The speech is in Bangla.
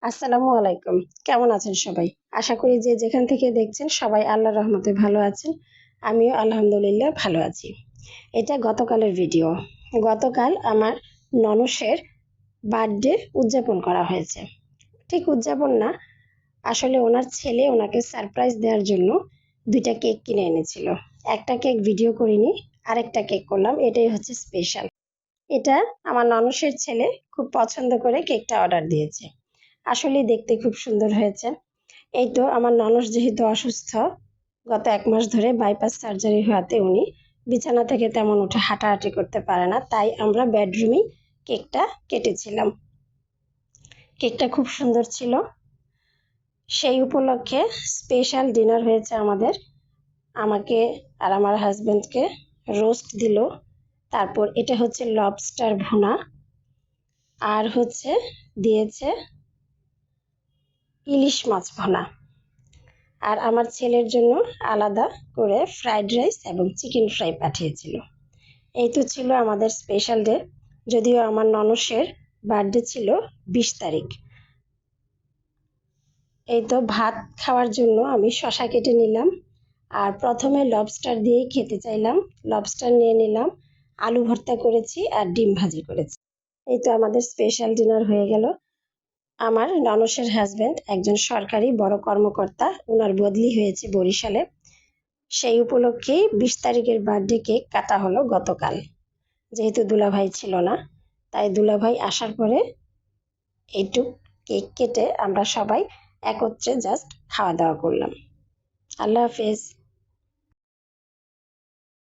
আসসালামু আলাইকুম। কেমন আছেন সবাই? আশা করি যে যেখান থেকে দেখছেন সবাই আল্লাহর রহমতে ভালো আছেন। আমিও আলহামদুলিল্লাহ ভালো আছি। এটা গতকালের ভিডিও। গতকাল আমার ননসের বার্থডে উদযাপন করা হয়েছে। ঠিক উদযাপন না, আসলে ওনার ছেলে ওনাকে সারপ্রাইজ দেওয়ার জন্য ২টা কেক কিনে এনেছিল। একটা কেক ভিডিও করিনি, আরেকটা কেক করলাম। এটাই হচ্ছে স্পেশাল। এটা আমার ননসের ছেলে খুব পছন্দ করে কেকটা অর্ডার দিয়েছে। আসলেই দেখতে খুব সুন্দর হয়েছে। এই তো আমার ননস যেহেতু অসুস্থ, গত ১ মাস ধরে বাইপাস সার্জারি হওয়াতে উনি বিছানা থেকে তেমন উঠে হাঁটাহাঁটি করতে পারে না। তাই আমরা বেডরুমেই কেকটা কেটেছিলাম। কেকটা খুব সুন্দর ছিল। সেই উপলক্ষে স্পেশাল ডিনার হয়েছে আমাদের। আমাকে আর আমার হাসব্যান্ডকে রোস্ট দিল। তারপর এটা হচ্ছে লবস্টার ভুনা, আর হচ্ছে দিয়েছে ইলিশ মাছ ভুনা। আর আমার ছেলের জন্য আলাদা করে ফ্রাইড রাইস এবং চিকেন ফ্রাই পাঠিয়েছিল। এই তো ছিল আমাদের স্পেশাল ডে। যদিও আমার ননসের বার্থডে ছিল ২০ তারিখ। এই তো ভাত খাওয়ার জন্য আমি শসা কেটে নিলাম, আর প্রথমে লবস্টার দিয়েই খেতে চাইলাম। লবস্টার নিয়ে নিলাম, আলু ভর্তা করেছি আর ডিম ভাজি করেছি। এই তো আমাদের স্পেশাল ডিনার হয়ে গেল। আমার ননসের হাজব্যান্ড একজন সরকারি বড় কর্মকর্তা, ওনার বদলি হয়েছে বরিশালে। সেই উপলক্ষেই ২০ তারিখের বার্থডে কেক কাটা হলো গতকাল। যেহেতু দুলাভাই ছিল না, তাই দুলাভাই আসার পরে এইটুক কেক কেটে আমরা সবাই একত্রে জাস্ট খাওয়া দাওয়া করলাম। আল্লাহ হাফেজ।